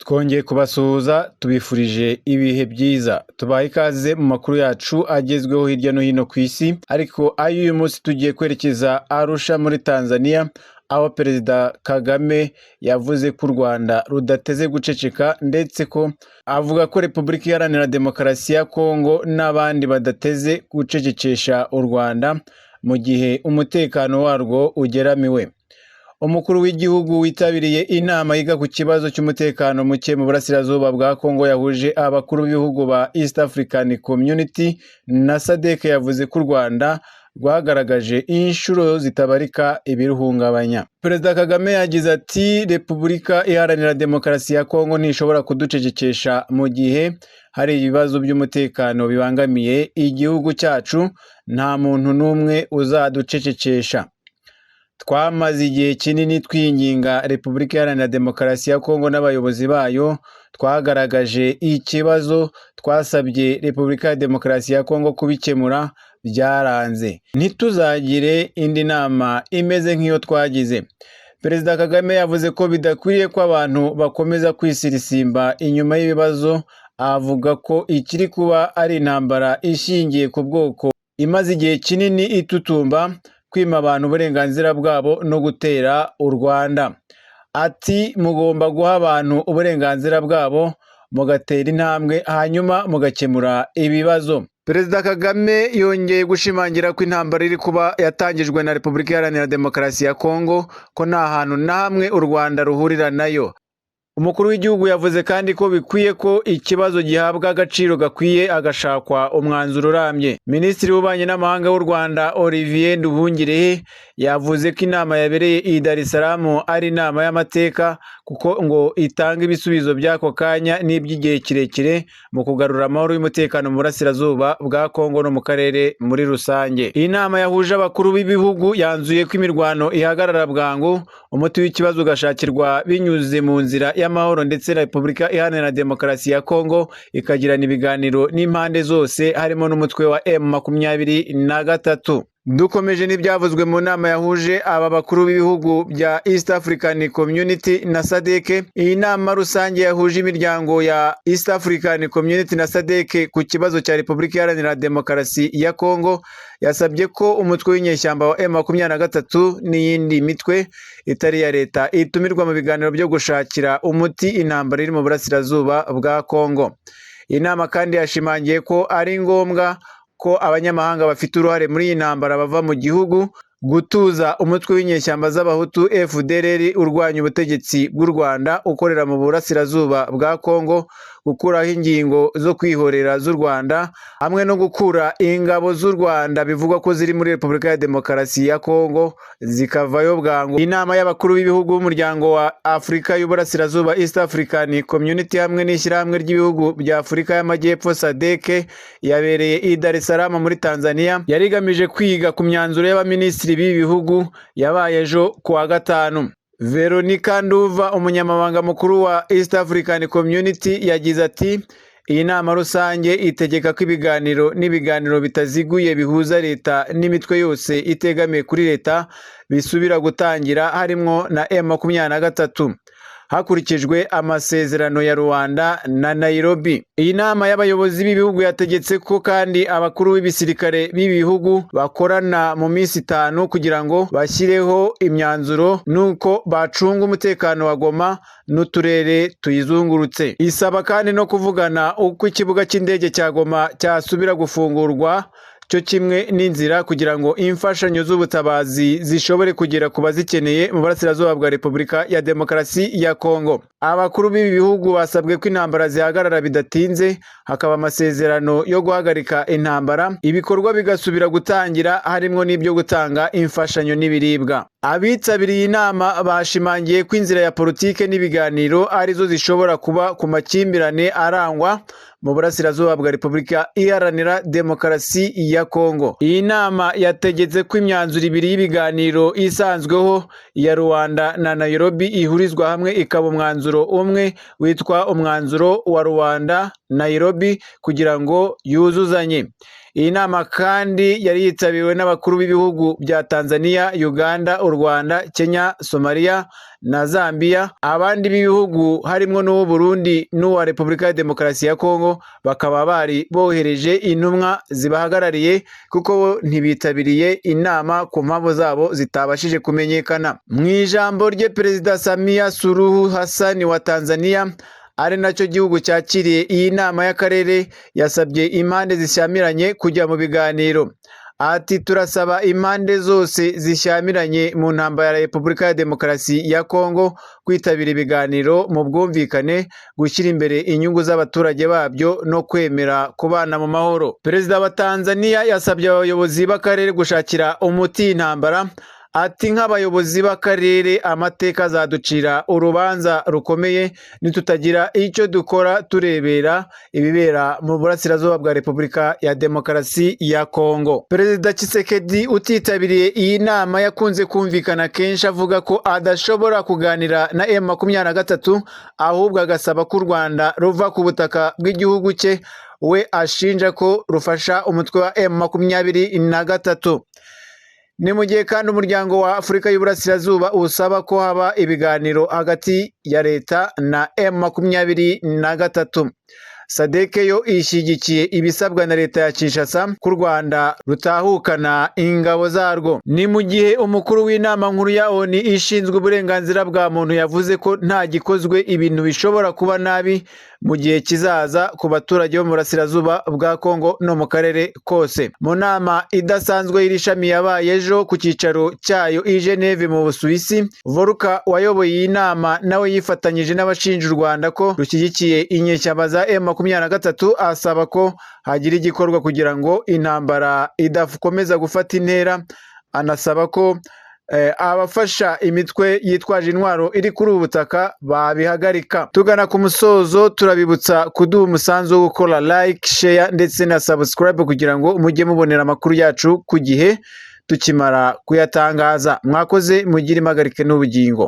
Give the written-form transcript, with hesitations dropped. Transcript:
Twongeye kubasuhuza tubifurije ibihe byiza, tubaha ikaze mu makuru yacu agezweho hirya no hino ku isi, ariko ay'uyu munsi tugiye kwerekeza Arusha muri Tanzania, aho Perezida Kagame yavuze ko u Rwanda rudateze guceceka, ndetse ko avuga ko Repubulika Iharanira Demokarasi ya Kongo n'abandi badateze gucecekesha u Rwanda mu gihe umutekano warwo ugeramiwe. Umukuru w'igihugu witabiriye inama yiga ku kibazo cy'umutekano muke mu burasirazuba bwa Kongo yahuje abakuru b'ibihugu ba East African Community na SADC yavuze ko u Rwanda rwagaragaje inshuro zitabarika ibiruhungabanya. Perezida Kagame yagize ati Repubulika Iharanira Demokarasi ya Kongo ntishobora kuducecekesha mu gihe hari ibibazo by'umutekano bibangamiye igihugu cyacu, nta muntu n'umwe uzaducecekesha. Twamaze igihe kinini twinginga Repubulika Iharanira Demokarasi ya Kongo n'abayobozi bayo, twagaragaje ikibazo, twasabye Repubulika ya Demokarasi ya Kongo kubikemura, byaranze. Ntituzagire indi nama imeze nk'iyo twagize. Perezida Kagame yavuze ko bidakwiye ko abantu bakomeza kwisirisimba inyuma y'ibibazo, avuga ko ikiri kuba ari intambara ishingiye ku bwoko imaze igihe kinini itutumba, kwima abantu uburenganzira bwabo no gutera u Rwanda. Ati mugomba guha abantu uburenganzira bwabo, mugatera intambwe, hanyuma mugakemura ibibazo. Perezida Kagame yongeye gushimangira ko intambara iri kuba yatangijwe na Repubulika Iharanira Demokarasi ya Kongo, ko nta hantu na hamwe u Rwanda ruhurira nayo. Umukuru w'igihugu yavuze kandi ko bikwiye ko ikibazo gihabwa agaciro gakwiye, agashakwa umwanzuro urambye. Minisitiri w'Ububanyi n'Amahanga w'u Rwanda Olivier Nduhungirehe yavuze ko inama yabereye i Dar es Salaam ari inama y'amateka, kuko ngo itanga ibisubizo by'ako kanya n'iby'igihe kirekire mu kugarura amahoro y'umutekano mu burasirazuba bwa Kongo no mu karere muri rusange. Iyi nama yahuje abakuru b'ibihugu yanzuye ko imirwano ihagarara bwangu, umuti w'ikibazo ugashakirwa binyuze mu nzira y'amahoro, ndetse na Repubulika Iharanira Demokarasi ya Kongo ikagirana ibiganiro n'impande zose, harimo n'umutwe wa M23. Dukomeje n'ibyavuzwe mu nama yahuje aba bakuru b'ibihugu bya East African Community na SADC. Iyi nama rusange yahuje imiryango ya East African Community na SADC ku kibazo cya Repubulika Iharanira Demokarasi ya Kongo, yasabye ko umutwe w'inyeshyamba wa M23 n'iyindi mitwe itari ya leta itumirwa mu biganiro byo gushakira umuti intambara iri mu burasirazuba bwa Kongo. Iyi nama kandi yashimangiye ko ari ngombwa ko abanyamahanga bafite uruhare muri iyi ntambara bava mu gihugu, gutuza umutwe w'inyeshyamba z'abahutu FDLR urwanya ubutegetsi bw'u Rwanda ukorera mu burasirazuba bwa Kongo, gukuraho ingingo zo kwihorera z'u Rwanda, hamwe no gukura ingabo z'u Rwanda bivugwa ko ziri muri Repubulika ya Demokarasi ya Kongo zikavayo bwangu. Inama y'abakuru b'ibihugu b'umuryango wa Afurika y'Uburasirazuba East African Community hamwe n'ishyirahamwe ry'ibihugu bya Afurika y'Amajyepfo SADC yabereye i Dar es Salaam muri Tanzania, yari igamije kwiga ku myanzuro y'abaminisitiri b'ibi bihugu yabaye ejo kuwa gatanu. Veronica Nduva, umunyamabanga mukuru wa East African Community, yagize ati iyi nama rusange itegeka ko ibiganiro bitaziguye bihuza leta n'imitwe yose itegamiye kuri leta bisubira gutangira, harimo na M23 hakurikijwe amasezerano ya Rwanda na Nairobi. Iyi nama y'abayobozi b'ibihugu yategetse ko kandi abakuru b'ibisirikare b'ibi bihugu bakorana mu minsi 5 kugira ngo bashyireho imyanzuro nuko bacunga umutekano wa Goma n'uturere tuyizungurutse. Isaba kandi no kuvugana uko ikibuga cy'indege cya Goma cyasubira gufungurwa, cyo kimwe n'inzira kugira ngo imfashanyo z'ubutabazi zishobore kugera ku bazikeneye mu burasirazuba bwa Repubulika ya Demokarasi ya Kongo. Abakuru b'ibi bihugu basabwe ko intambara zihagarara bidatinze, hakaba amasezerano yo guhagarika intambara, ibikorwa bigasubira gutangira, harimo n'ibyo gutanga imfashanyo n'ibiribwa. Abitabiriye inama bashimangiye ko inzira ya politike n'ibiganiro arizo zishobora kuba ku makimbirane arangwa mu burasirazuba bwa Repubulika Iharanira Demokarasi ya Kongo. Iyi nama yategetse ko imyanzuro ibiri y'ibiganiro isanzweho ya Rwanda na Nairobi ihurizwa hamwe ikaba umwanzuro umwe witwa umwanzuro wa Rwanda Nairobi kugira ngo yuzuzanye. Iyi nama kandi yari yitabiriwe n'abakuru b'ibihugu bya Tanzania, Uganda, u Rwanda, Kenya, Somalia na Zambia. Abandi b'ibihugu harimo n'uw'u Burundi n'uwa Repubulika ya Demokarasi ya Kongo bakaba bari bohereje intumwa zibahagarariye kuko bo ntibitabiriye inama ku mpamvu zabo zitabashije kumenyekana. Mu ijambo rye, Perezida Samia Suluhu Hassan wa Tanzania ari nacyo gihugu cyakiriye iyi nama y'akarere yasabye impande zishyamiranye kujya mu biganiro. Ati turasaba impande zose zishyamiranye mu ntambara ya Repubulika ya Demokarasi ya Kongo kwitabira ibiganiro mu bwumvikane, gushyira imbere inyungu z'abaturage babyo no kwemera kubana mu mahoro. Perezida wa Tanzania yasabye abayobozi b'akarere gushakira umuti intambara. Ati nk'abayobozi b'akarere amateka azaducira urubanza rukomeye nitutagira icyo dukora turebera ibibera mu burasirazuba bwa Repubulika ya Demokarasi ya Kongo. Perezida Tshisekedi utitabiriye iyi nama yakunze kumvikana kenshi avuga ko adashobora kuganira na M23 ahubwo agasaba ko u Rwanda ruva ku butaka bw'igihugu cye. We ashinja ko rufasha umutwe wa M23. Ni mu gihe kandi umuryango wa Afurika y'Uburasirazuba usaba ko haba ibiganiro hagati ya leta na M23. SADC yo ishyigikiye ibisabwa na leta ya Kinshasa ku Rwanda rutahukana ingabo zarwo. Ni mu gihe umukuru w'inama nkuru ya ONU ishinzwe uburenganzira bwa muntu yavuze ko nta gikozwe ibintu bishobora kuba nabi mu gihe kizaza ku baturage bo mu burasirazuba bwa Kongo no mu karere kose. Mu nama idasanzwe y'iri shami yabaye ejo ku cyicaro cyayo i Geneve mu Busuwisi, Volker wayoboye iyi nama nawe yifatanyije n'abashinja u Rwanda ko rushyigikiye inyeshyamba za M23, asaba ko hagira igikorwa kugira ngo intambara idakomeza gufata intera. Anasaba ko abafasha imitwe yitwaje intwaro iri kuri ubu butaka babihagarika. Tugana ku musozo, turabibutsa kuduha umusanzu wo gukora like, share ndetse na subscribe kugira ngo mujye mubonera amakuru yacu ku gihe tukimara kuyatangaza. Mwakoze, mugire impagarike n'ubugingo.